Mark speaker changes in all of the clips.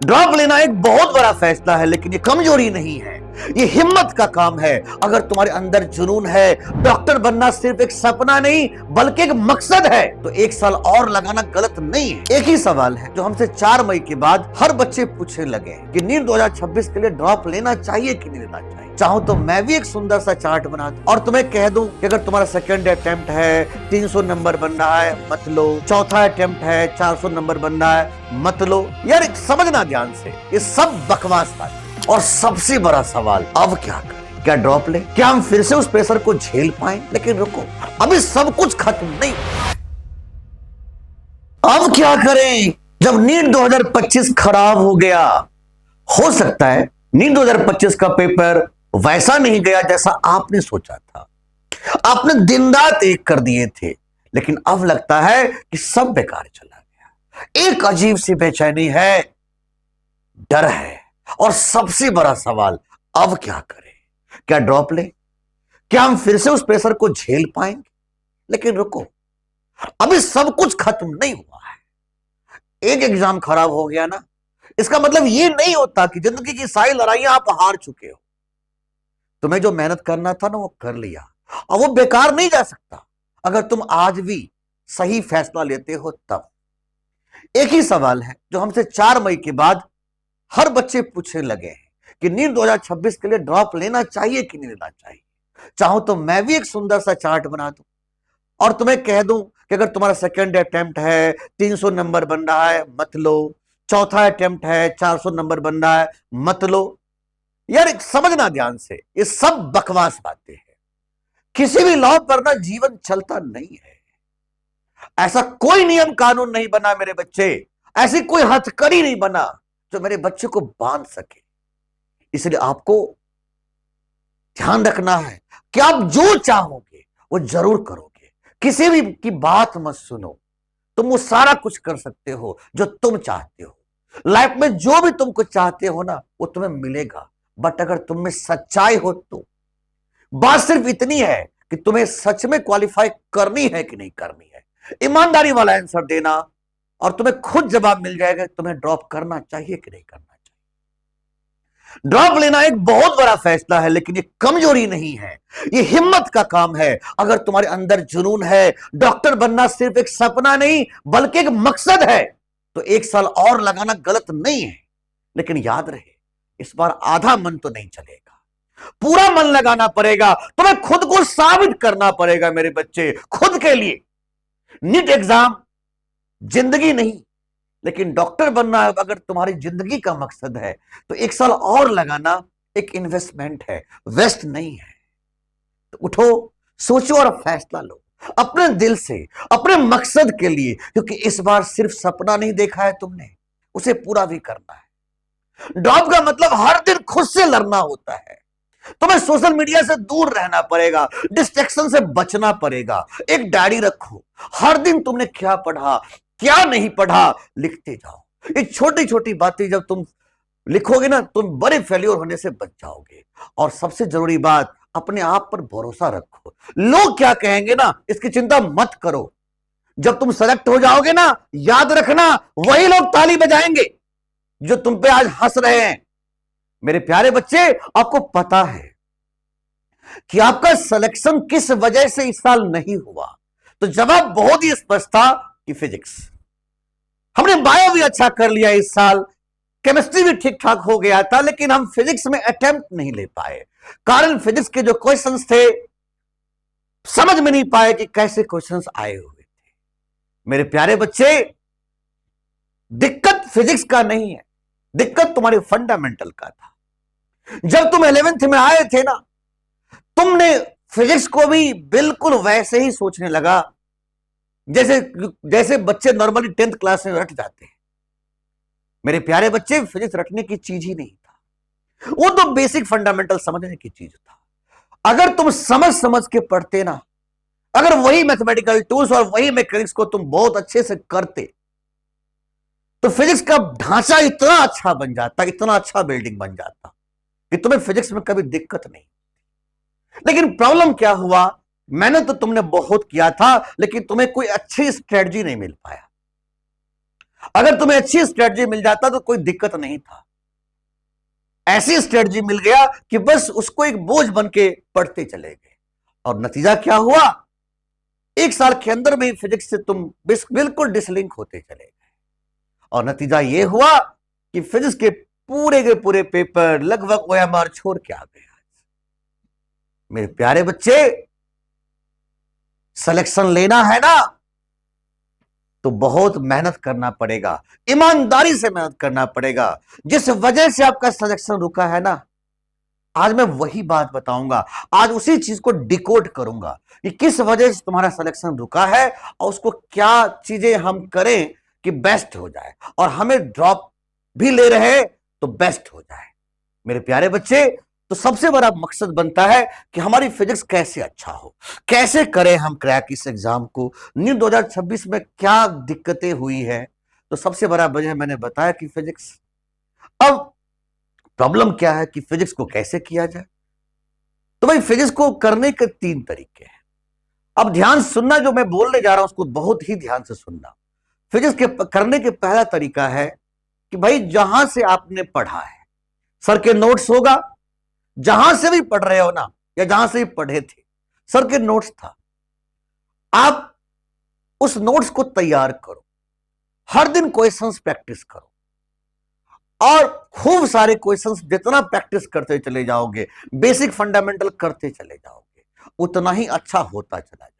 Speaker 1: Drop लेना एक बहुत बड़ा फैसला है, लेकिन ये कमजोरी नहीं है, ये हिम्मत का काम है। अगर तुम्हारे अंदर जुनून है, डॉक्टर बनना सिर्फ एक सपना नहीं बल्कि एक मकसद है, तो एक साल और लगाना गलत नहीं है। एक ही सवाल है जो हमसे 4 मई के बाद हर बच्चे पूछने लगे कि नीट 2026 के लिए ड्रॉप लेना चाहिए कि नहीं लेना चाहिए। चाहो तो मैं भी एक सुंदर सा चार्ट बना दूं और तुम्हें कह दूं कि अगर तुम्हारा सेकंड अटेम्प्ट है 300 नंबर बन रहा है मत लो, चौथा अटेम्प्ट है 400 नंबर बन रहा है मत लो। यार समझना ध्यान से, ये सब बकवास बात है। और सबसे बड़ा सवाल अब क्या करें, क्या ड्रॉप ले, क्या हम फिर से उस प्रेशर को झेल पाए? लेकिन रुको, अभी सब कुछ खत्म नहीं। अब क्या करें जब नीट 2025 खराब हो गया? हो सकता है नीट 2025 का पेपर वैसा नहीं गया जैसा आपने सोचा था। आपने दिन रात एक कर दिए थे, लेकिन अब लगता है कि सब बेकार चला गया। एक अजीब सी बेचैनी है, डर है, और सबसे बड़ा सवाल अब क्या करें? क्या ड्रॉप ले, क्या हम फिर से उस प्रेशर को झेल पाएंगे? लेकिन रुको, अभी सब कुछ खत्म नहीं हुआ है। एक एग्जाम खराब हो गया ना, इसका मतलब ये नहीं होता कि जिंदगी की सारी लड़ाइयां आप हार चुके हो। तुम्हें जो मेहनत करना था ना वो कर लिया, और वो बेकार नहीं जा सकता अगर तुम आज भी सही फैसला लेते हो तब। एक ही सवाल है जो हमसे 4 मई के बाद हर बच्चे पूछने लगे हैं कि नीट 2026 के लिए ड्रॉप लेना चाहिए कि नहीं लेना चाहिए। चाहो तो मैं भी एक सुंदर सा चार्ट बना दूं और तुम्हें कह दूं कि अगर तुम्हारा सेकंड अटेम्प्ट है 300 नंबर बन रहा है मत लो, चौथा अटेम्प्ट है 400 नंबर बन रहा है मत लो। यार समझना ध्यान से, ये सब बकवास बातें हैं। किसी भी लॉ पर ना जीवन चलता नहीं है। ऐसा कोई नियम कानून नहीं बना मेरे बच्चे, ऐसी कोई हथकड़ी नहीं बना जो मेरे बच्चे को बांध सके। इसलिए आपको ध्यान रखना है कि आप जो चाहोगे वो जरूर करोगे। किसी भी की बात मत सुनो। तुम वो सारा कुछ कर सकते हो जो तुम चाहते हो। लाइफ में जो भी तुम कुछ चाहते हो ना वो तुम्हें मिलेगा, बट अगर तुम में सच्चाई हो तो। बात सिर्फ इतनी है कि तुम्हें सच में क्वालिफाई करनी है कि नहीं करनी है। ईमानदारी वाला आंसर देना और तुम्हें खुद जवाब मिल जाएगा तुम्हें ड्रॉप करना चाहिए कि नहीं करना चाहिए। ड्रॉप लेना एक बहुत बड़ा फैसला है, लेकिन ये कमजोरी नहीं है, ये हिम्मत का काम है। अगर तुम्हारे अंदर जुनून है, डॉक्टर बनना सिर्फ एक सपना नहीं बल्कि एक मकसद है, तो एक साल और लगाना गलत नहीं है। लेकिन याद रहे, इस बार आधा मन तो नहीं चलेगा, पूरा मन लगाना पड़ेगा। तुम्हें खुद को साबित करना पड़ेगा मेरे बच्चे, खुद के लिए। नीट एग्जाम जिंदगी नहीं, लेकिन डॉक्टर बनना अगर तुम्हारी जिंदगी का मकसद है तो एक साल और लगाना एक इन्वेस्टमेंट है, वेस्ट नहीं है। तो उठो, सोचो और फैसला लो अपने दिल से, अपने मकसद के लिए, क्योंकि इस बार सिर्फ सपना नहीं देखा है तुमने, उसे पूरा भी करना है। ड्रॉप का मतलब हर दिन खुद से लड़ना होता है। तुम्हें सोशल मीडिया से दूर रहना पड़ेगा, डिस्ट्रैक्शन से बचना पड़ेगा। एक डायरी रखो, हर दिन तुमने क्या पढ़ा क्या नहीं पढ़ा लिखते जाओ। ये छोटी छोटी बातें जब तुम लिखोगे ना, तुम बड़े फेल्योर होने से बच जाओगे। और सबसे जरूरी बात, अपने आप पर भरोसा रखो। लोग क्या कहेंगे ना, इसकी चिंता मत करो। जब तुम सेलेक्ट हो जाओगे ना, याद रखना वही लोग ताली बजाएंगे जो तुम पे आज हंस रहे हैं। मेरे प्यारे बच्चे, आपको पता है कि आपका सिलेक्शन किस वजह से इस साल नहीं हुआ? तो जवाब बहुत ही स्पष्ट था कि फिजिक्स। हमने बायो भी अच्छा कर लिया इस साल, केमिस्ट्री भी ठीक ठाक हो गया था, लेकिन हम फिजिक्स में अटेम्प्ट नहीं ले पाए। कारण फिजिक्स के जो क्वेश्चंस थे समझ में नहीं पाए कि कैसे क्वेश्चंस आए हुए थे। मेरे प्यारे बच्चे, दिक्कत फिजिक्स का नहीं है, दिक्कत तुम्हारे फंडामेंटल का था। जब तुम 11th में आए थे ना, तुमने फिजिक्स को भी बिल्कुल वैसे ही सोचने लगा जैसे जैसे बच्चे नॉर्मली 10th क्लास में रट जाते हैं। मेरे प्यारे बच्चे, फिजिक्स रटने की चीज ही नहीं था, वो तो बेसिक फंडामेंटल समझने की चीज था। अगर तुम समझ समझ के पढ़ते ना, अगर वही मैथमेटिकल टूल्स और वही मैकेनिक्स को तुम बहुत अच्छे से करते, तो फिजिक्स का ढांचा इतना अच्छा बन जाता, इतना अच्छा बिल्डिंग बन जाता कि तुम्हें फिजिक्स में कभी दिक्कत नहीं। लेकिन प्रॉब्लम क्या हुआ, मेहनत तो तुमने बहुत किया था, लेकिन तुम्हें कोई अच्छी स्ट्रेटजी नहीं मिल पाया। अगर तुम्हें अच्छी स्ट्रेटजी मिल जाता तो कोई दिक्कत नहीं था। ऐसी स्ट्रेटजी मिल गया कि बस उसको एक बोझ बन के पढ़ते चले गए, और नतीजा क्या हुआ, एक साल के अंदर में ही फिजिक्स से तुम बिल्कुल डिसलिंक होते चले गए। और नतीजा यह हुआ कि फिजिक्स के पूरे पेपर लगभग ओएमआर छोड़ के आ गए। मेरे प्यारे बच्चे, सिलेक्शन लेना है ना तो बहुत मेहनत करना पड़ेगा, ईमानदारी से मेहनत करना पड़ेगा। जिस वजह से आपका सिलेक्शन रुका है ना, आज मैं वही बात बताऊंगा, आज उसी चीज को डिकोड करूंगा कि किस वजह से तुम्हारा सिलेक्शन रुका है और उसको क्या चीजें हम करें कि बेस्ट हो जाए, और हमें ड्रॉप भी ले रहे तो बेस्ट हो जाए। मेरे प्यारे बच्चे, तो सबसे बड़ा मकसद बनता है कि हमारी फिजिक्स कैसे अच्छा हो, कैसे करें हम क्रैक इस एग्जाम को। नीट 2026 में क्या दिक्कतें हुई है, तो सबसे बड़ा वजह मैंने बताया कि फिजिक्स। अब प्रॉब्लम क्या है कि फिजिक्स को कैसे किया जाए। तो भाई फिजिक्स को करने के 3 तरीके हैं। अब ध्यान सुनना, जो मैं बोलने जा रहा हूं उसको बहुत ही ध्यान से सुनना। फिजिक्स के करने के पहला तरीका है कि भाई जहां से आपने पढ़ा है, सर के नोट्स होगा, जहां से भी पढ़ रहे हो ना, या जहां से भी पढ़े थे, सर के नोट्स था, आप उस नोट्स को तैयार करो, हर दिन क्वेश्चंस प्रैक्टिस करो, और खूब सारे क्वेश्चंस जितना प्रैक्टिस करते चले जाओगे, बेसिक फंडामेंटल करते चले जाओगे, उतना ही अच्छा होता चला जाएगा।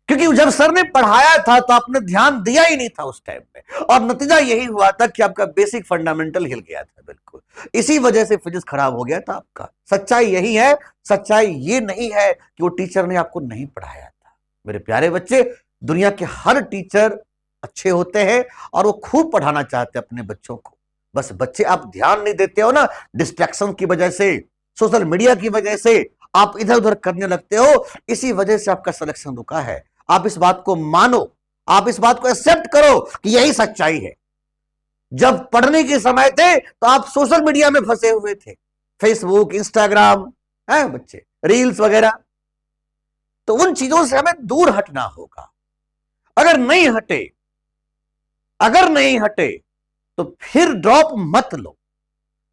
Speaker 1: क्योंकि जब सर ने पढ़ाया था तो आपने ध्यान दिया ही नहीं था उस टाइम पे, और नतीजा यही हुआ था कि आपका बेसिक फंडामेंटल हिल गया था। बिल्कुल इसी वजह से फिजिक्स खराब हो गया था आपका। सच्चाई यही है, सच्चाई ये नहीं है कि वो टीचर ने आपको नहीं पढ़ाया था। मेरे प्यारे बच्चे, दुनिया के हर टीचर अच्छे होते हैं और वो खूब पढ़ाना चाहते हैं अपने बच्चों को। बस बच्चे आप ध्यान नहीं देते हो ना, डिस्ट्रैक्शन की वजह से, सोशल मीडिया की वजह से आप इधर उधर करने लगते हो, इसी वजह से आपका सिलेक्शन रुका है। आप इस बात को मानो, आप इस बात को एक्सेप्ट करो कि यही सच्चाई है। जब पढ़ने के समय थे तो आप सोशल मीडिया में फंसे हुए थे, फेसबुक, इंस्टाग्राम, है बच्चे, रील्स वगैरह। तो उन चीजों से हमें दूर हटना होगा। अगर नहीं हटे तो फिर ड्रॉप मत लो,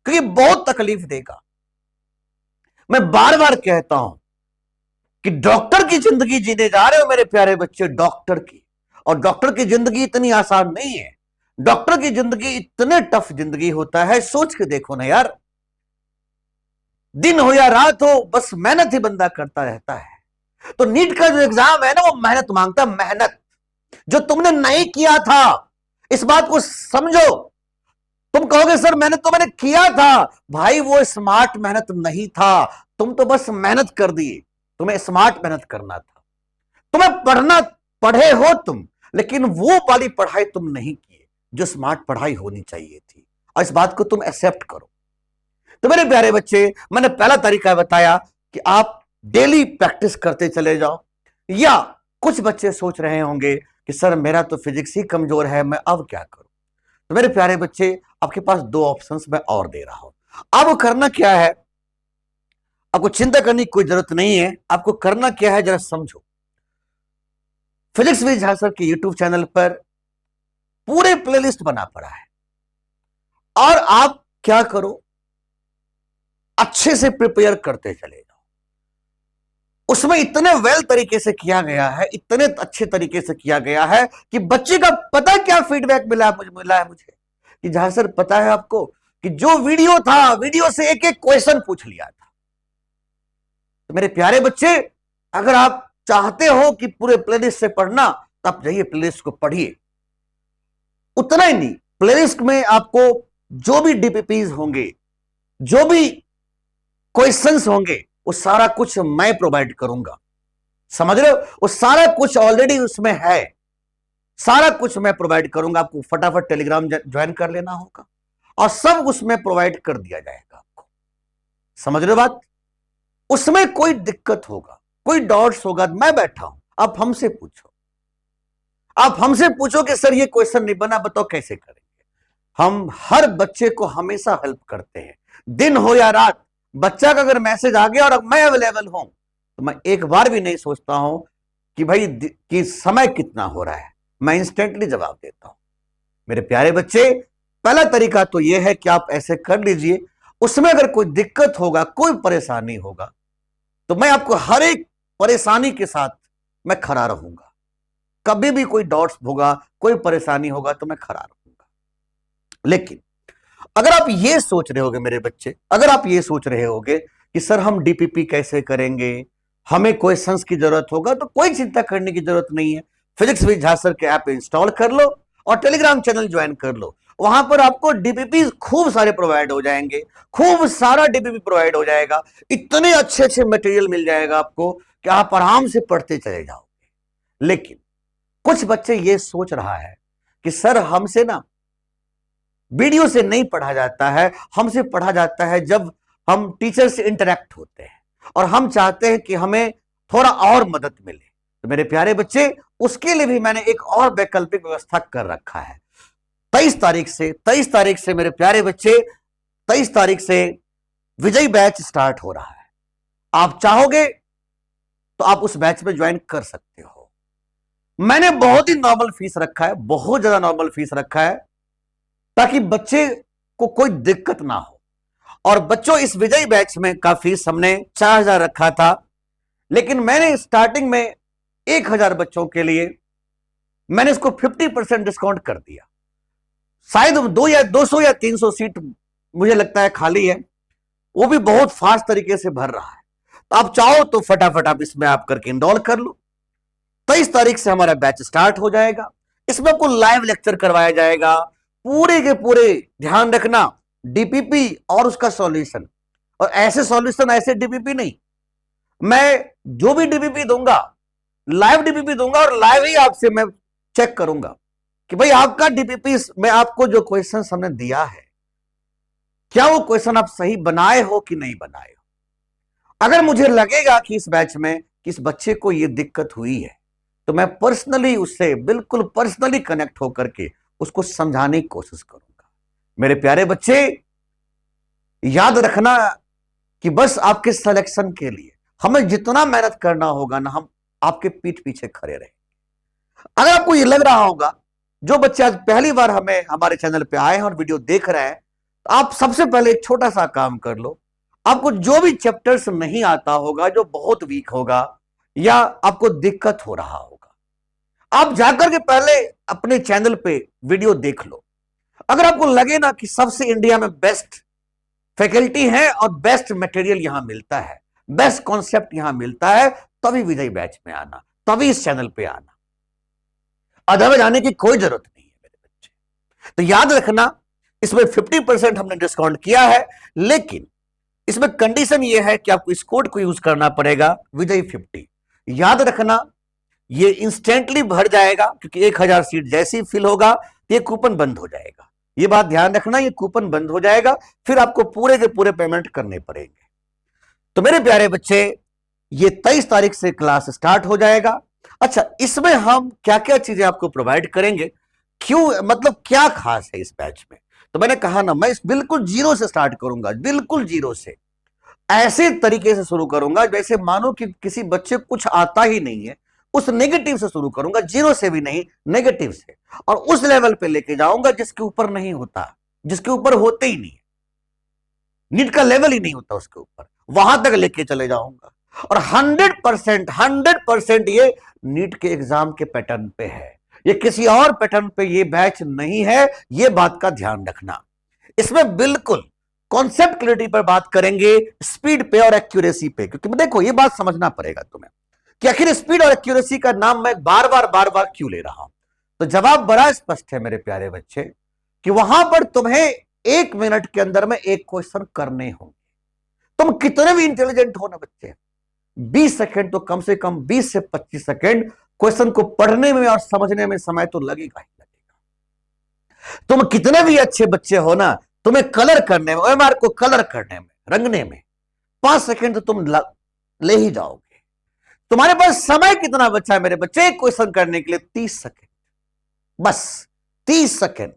Speaker 1: क्योंकि बहुत तकलीफ देगा। मैं बार बार कहता हूं कि डॉक्टर की जिंदगी जीने जा रहे हो मेरे प्यारे बच्चे, डॉक्टर की, और डॉक्टर की जिंदगी इतनी आसान नहीं है। डॉक्टर की जिंदगी इतने टफ जिंदगी होता है, सोच के देखो ना यार, दिन हो या रात हो, बस मेहनत ही बंदा करता रहता है। तो नीट का जो एग्जाम है ना, वो मेहनत मांगता है, मेहनत जो तुमने नहीं किया था। इस बात को समझो। तुम कहोगे सर मैंने किया था, भाई वो स्मार्ट मेहनत नहीं था, तुम तो बस मेहनत कर दिए। तुम्हें स्मार्ट मेहनत करना था, तुम्हें पढ़े हो तुम, लेकिन वो वाली पढ़ाई तुम नहीं की जो स्मार्ट पढ़ाई होनी चाहिए थी, और इस बात को तुम एक्सेप्ट करो। तो मेरे प्यारे बच्चे, मैंने पहला तरीका बताया कि आप डेली प्रैक्टिस करते चले जाओ। या कुछ बच्चे सोच रहे होंगे कि सर मेरा तो फिजिक्स ही कमजोर है, मैं अब क्या करूं। तो मेरे प्यारे बच्चे, आपके पास 2 ऑप्शंस मैं और दे रहा हूं। अब करना क्या है, आपको चिंता करने की कोई जरूरत नहीं है। आपको करना क्या है जरा समझो। फिजिक्स विद झा सर के यूट्यूब चैनल पर पूरे प्लेलिस्ट बना पड़ा है, और आप क्या करो, अच्छे से प्रिपेयर करते चले जाओ। उसमें इतने वेल तरीके से किया गया है, इतने अच्छे तरीके से किया गया है कि बच्चे का पता क्या फीडबैक मिला है मुझे कि झा सर पता है आपको कि जो वीडियो था, वीडियो से एक एक क्वेश्चन पूछ लिया था। तो मेरे प्यारे बच्चे, अगर आप चाहते हो कि पूरे प्लेलिस्ट से पढ़ना, तो आप जाइए प्लेलिस्ट को पढ़िए। उतना ही नहीं, प्लेलिस्ट में आपको जो भी डीपीपीज होंगे, जो भी क्वेश्चंस होंगे, वो सारा कुछ मैं प्रोवाइड करूंगा। समझ रहे हो, वो सारा कुछ ऑलरेडी उसमें है, सारा कुछ मैं प्रोवाइड करूंगा। आपको फटाफट टेलीग्राम ज्वाइन कर लेना होगा, और सब उसमें प्रोवाइड कर दिया जाएगा आपको। समझ रहे हो बात। उसमें कोई दिक्कत होगा, कोई डाउट्स होगा, मैं बैठा हूं, आप हमसे पूछो। आप हमसे पूछो कि सर ये क्वेश्चन नहीं बना, बताओ कैसे करेंगे। हम हर बच्चे को हमेशा हेल्प करते हैं, दिन हो या रात। बच्चा का अगर मैसेज आ गया और मैं अवेलेबल हूं, तो मैं एक बार भी नहीं सोचता हूं कि भाई कि समय कितना हो रहा है। मैं इंस्टेंटली जवाब देता हूं। मेरे प्यारे बच्चे, पहला तरीका तो यह है कि आप ऐसे कर लीजिए, उसमें अगर कोई दिक्कत होगा, कोई परेशानी होगा, तो मैं आपको हर एक परेशानी के साथ मैं खड़ा रहूंगा। कभी भी कोई डाउट्स होगा, कोई परेशानी होगा तो मैं खड़ा रहूंगा। लेकिन अगर आप ये सोच रहे होगे मेरे बच्चे, अगर आप ये सोच रहे होगे कि सर हम डीपीपी कैसे करेंगे, हमें क्वेश्चंस की जरूरत होगा, तो कोई चिंता करने की जरूरत नहीं है। फिजिक्स विद झा सर के ऐप इंस्टॉल कर लो और टेलीग्राम चैनल ज्वाइन कर लो। वहां पर आपको डीपीपी खूब सारे प्रोवाइड हो जाएंगे, खूब सारा डीपीपी प्रोवाइड हो जाएगा। इतने अच्छे अच्छे मटेरियल मिल जाएगा आपको कि आप आराम से पढ़ते चले जाओगे। लेकिन कुछ बच्चे ये सोच रहा है कि सर हमसे ना वीडियो से नहीं पढ़ा जाता है, हमसे पढ़ा जाता है जब हम टीचर से इंटरेक्ट होते हैं, और हम चाहते हैं कि हमें थोड़ा और मदद मिले। तो मेरे प्यारे बच्चे, उसके लिए भी मैंने एक और वैकल्पिक व्यवस्था कर रखा है। 23 तारीख से मेरे प्यारे बच्चे, 23 तारीख से विजय बैच स्टार्ट हो रहा है। आप चाहोगे तो आप उस बैच में ज्वाइन कर सकते हो। मैंने बहुत ही नॉर्मल फीस रखा है, बहुत ज्यादा नॉर्मल फीस रखा है, ताकि बच्चे को कोई दिक्कत ना हो। और बच्चों, इस विजय बैच में का फीस हमने 4000 रखा था, लेकिन मैंने स्टार्टिंग में 1000 बच्चों के लिए मैंने इसको 50% डिस्काउंट कर दिया। शायद 200 या 300 सीट मुझे लगता है खाली है, वो भी बहुत फास्ट तरीके से भर रहा है। तो आप चाहो तो फटाफट आप इसमें आप करके इनरोल कर लो। 23 तारीख से हमारा बैच स्टार्ट हो जाएगा। इसमें आपको लाइव लेक्चर करवाया जाएगा, पूरे के पूरे, ध्यान रखना, डीपीपी और उसका सॉल्यूशन। और ऐसे सॉल्यूशन, ऐसे डीपीपी नहीं, मैं जो भी डीपीपी दूंगा, लाइव डीपीपी दूंगा, और लाइव ही आपसे मैं चेक करूंगा कि भाई आपका डीपीपी में आपको जो क्वेश्चन हमने दिया है, क्या वो क्वेश्चन आप सही बनाए हो कि नहीं बनाए हो। अगर मुझे लगेगा कि इस बैच में किस बच्चे को ये दिक्कत हुई है, तो मैं पर्सनली उससे बिल्कुल पर्सनली कनेक्ट होकर के उसको समझाने की कोशिश करूंगा। मेरे प्यारे बच्चे, याद रखना कि बस आपके सिलेक्शन के लिए हमें जितना मेहनत करना होगा ना, हम आपके पीठ पीछे खड़े रहे। अगर आपको ये लग रहा होगा, जो बच्चे आज पहली बार हमें हमारे चैनल पे आए हैं और वीडियो देख रहे हैं, तो आप सबसे पहले एक छोटा सा काम कर लो। आपको जो भी चैप्टर्स नहीं आता होगा, जो बहुत वीक होगा या आपको दिक्कत हो रहा होगा, आप जाकर के पहले अपने चैनल पे वीडियो देख लो। अगर आपको लगे ना कि सबसे इंडिया में बेस्ट फैकल्टी है और बेस्ट मटेरियल यहां मिलता है, बेस्ट कॉन्सेप्ट यहां मिलता है, तभी विजय बैच में आना, तभी इस चैनल पे आना। अदरवाइज आने की कोई जरूरत नहीं है मेरे बच्चे। तो याद रखना, इसमें 50% हमने डिस्काउंट किया है, लेकिन इसमें कंडीशन यह है कि आपको इस कोड को यूज करना पड़ेगा, विजय 50। याद रखना, ये इंस्टेंटली भर जाएगा, क्योंकि 1000 सीट जैसी फिल होगा ये कूपन बंद हो जाएगा। ये बात ध्यान रखना, ये कूपन बंद हो जाएगा, फिर आपको पूरे के पूरे पेमेंट करने पड़ेंगे। तो मेरे प्यारे बच्चे, ये 23 तारीख से क्लास स्टार्ट हो जाएगा। अच्छा, इसमें हम क्या क्या चीजें आपको प्रोवाइड करेंगे, क्यों, मतलब क्या खास है इस बैच में। तो मैंने कहा ना, मैं इस बिल्कुल जीरो से स्टार्ट करूंगा, बिल्कुल जीरो से, ऐसे तरीके से शुरू करूंगा जैसे मानो कि किसी बच्चे को कुछ आता ही नहीं है, उस नेगेटिव से शुरू करूंगा, जीरो से भी नहीं, नेगेटिव से, और उस लेवल पे लेके जाऊंगा जिसके ऊपर नहीं होता, जिसके ऊपर होते ही नहीं, नीट का लेवल ही नहीं होता उसके ऊपर, वहां तक लेके चले जाऊंगा। और 100% ये नीट के एग्जाम के पैटर्न पे है, ये किसी और पैटर्न पे ये बैच नहीं है, ये बात का ध्यान रखना। इसमें बिल्कुल कॉन्सेप्ट क्लैरिटी पर बात करेंगे, स्पीड पे और एक्यूरेसी पे, क्योंकि देखो ये बात समझना पड़ेगा तुम्हें कि आखिर स्पीड और एक्यूरेसी का नाम मैं बार बार क्यों ले रहा हूं। तो जवाब बड़ा स्पष्ट है मेरे प्यारे बच्चे, कि वहां पर तुम्हें 1 मिनट के अंदर में एक क्वेश्चन करने होंगे। तुम कितने भी इंटेलिजेंट हो ना बच्चे, 20 सेकंड तो कम से कम 20 से 25 सेकंड क्वेश्चन को पढ़ने में और समझने में समय तो लगेगा ही लगेगा। तुम कितने भी अच्छे बच्चे हो ना, तुम्हें कलर करने में, ओएमआर को कलर करने में, रंगने में 5 सेकंड तो तुम ले ही जाओगे। तुम्हारे पास समय कितना बचा है मेरे बच्चे एक क्वेश्चन करने के लिए? 30 सेकंड, बस 30 सेकंड।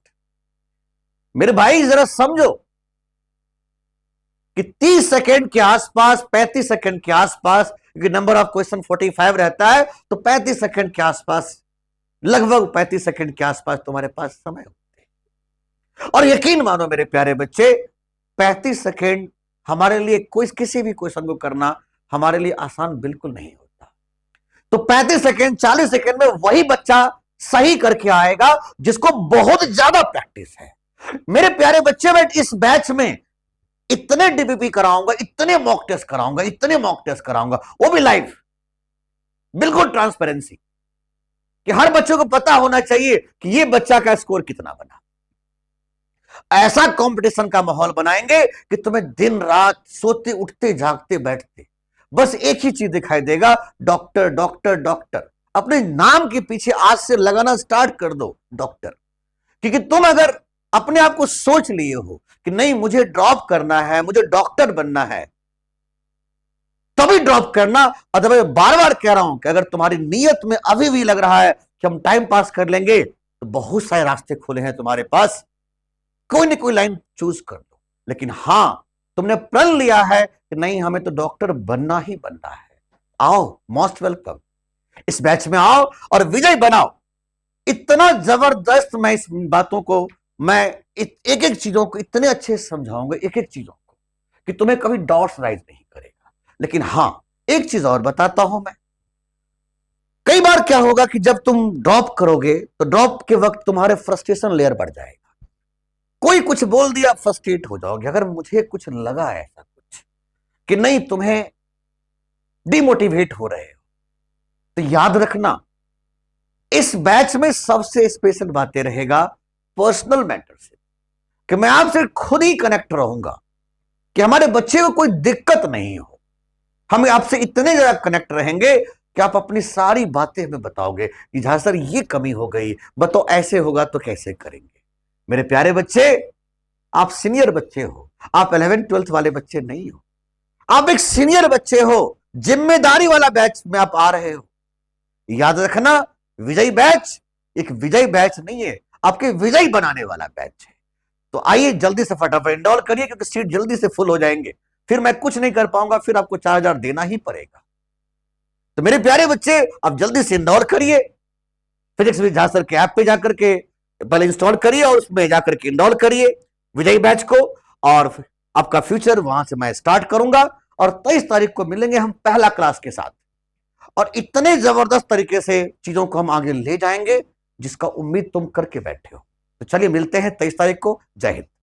Speaker 1: मेरे भाई जरा समझो कि 30 सेकंड के आसपास, 35 सेकंड के आसपास, क्योंकि नंबर ऑफ क्वेश्चन 45 रहता है, तो 35 सेकंड के आसपास लगभग 35 सेकंड के आसपास तुम्हारे पास समय होते हैं। और यकीन मानो मेरे प्यारे बच्चे, 35 सेकंड हमारे लिए कोई किसी भी क्वेश्चन को करना हमारे लिए आसान बिल्कुल नहीं होता। तो 35 सेकंड 40 सेकंड में वही बच्चा सही करके आएगा जिसको बहुत ज्यादा प्रैक्टिस है। मेरे प्यारे बच्चे, मैं इस बैच में इतने डीबीपी कराऊंगा, इतने मॉक टेस्ट कराऊंगा, इतने मॉक टेस्ट कराऊंगा, वो भी लाइव, बिल्कुल ट्रांसपेरेंसी, कि हर बच्चों को पता होना चाहिए कि ये बच्चा का स्कोर कितना बना। ऐसा कंपटीशन का माहौल बनाएंगे कि तुम्हें दिन रात सोते उठते जागते बैठते बस एक ही चीज दिखाई देगा, डॉक्टर डॉक्टर डॉक्टर। अपने नाम के पीछे आज से लगाना स्टार्ट कर दो डॉक्टर, क्योंकि तुम अगर अपने आप को सोच लिए हो कि नहीं मुझे ड्रॉप करना है, मुझे डॉक्टर बनना है, तभी ड्रॉप करना। अदरवाइज बार बार कह रहा हूं कि अगर तुम्हारी नीयत में अभी भी लग रहा है कि हम टाइम पास कर लेंगे, तो बहुत सारे रास्ते खुले हैं तुम्हारे पास, कोई ना कोई लाइन चूज कर दो। लेकिन हां, तुमने प्रण लिया है कि नहीं हमें तो डॉक्टर बनना ही बनना है, आओ, मोस्ट वेलकम, इस बैच में आओ और विजय बनाओ। इतना जबरदस्त मैं इस बातों को, मैं एक एक चीजों को इतने अच्छे से समझाऊंगा, एक एक चीजों को, कि तुम्हें कभी डाउट्स राइज नहीं करेगा। लेकिन हां, एक चीज और बताता हूं मैं, कई बार क्या होगा कि जब तुम ड्रॉप करोगे तो ड्रॉप के वक्त तुम्हारे फ्रस्ट्रेशन लेयर बढ़ जाएगा। कोई कुछ बोल दिया, फ्रस्ट्रेट हो जाओगे। अगर मुझे कुछ लगा ऐसा कुछ कि नहीं तुम्हें डिमोटिवेट हो रहे हो, तो याद रखना इस बैच में सबसे स्पेशल बातें रहेगा पर्सनल मैटर से, कि मैं आपसे खुद ही कनेक्ट रहूंगा, कि हमारे बच्चे को कोई दिक्कत नहीं हो। हम आपसे इतने ज्यादा कनेक्ट रहेंगे कि आप अपनी सारी बातें हमें बताओगे कि जहां सर ये कमी हो गई, बताओ ऐसे होगा तो कैसे करेंगे। मेरे प्यारे बच्चे, आप सीनियर बच्चे हो, आप 11th 12th वाले बच्चे नहीं हो, आप एक सीनियर बच्चे हो, जिम्मेदारी वाला बैच में आप आ रहे हो। याद रखना, विजयी बैच एक विजयी बैच नहीं है, आपके विजयी बनाने वाला बैच है। तो आइए जल्दी से फटाफट इनरोल करिए, क्योंकि सीट जल्दी से फुल हो जाएंगे, फिर मैं कुछ नहीं कर पाऊंगा, फिर आपको 4000 देना ही पड़ेगा। तो मेरे प्यारे बच्चे, आप जल्दी से इनरोल करिए, फिजिक्स विद झा सर के ऐप पे जाकर के पहले इंस्टॉल करिए और उसमें जाकर के इनरोल करिए विजयी बैच को, और आपका फ्यूचर वहां से मैं स्टार्ट करूंगा। और 23 तारीख को मिलेंगे हम पहला क्लास के साथ, और इतने जबरदस्त तरीके से चीजों को हम आगे ले जाएंगे जिसका उम्मीद तुम करके बैठे हो। तो चलिए मिलते हैं 23 तारीख को। जय हिंद।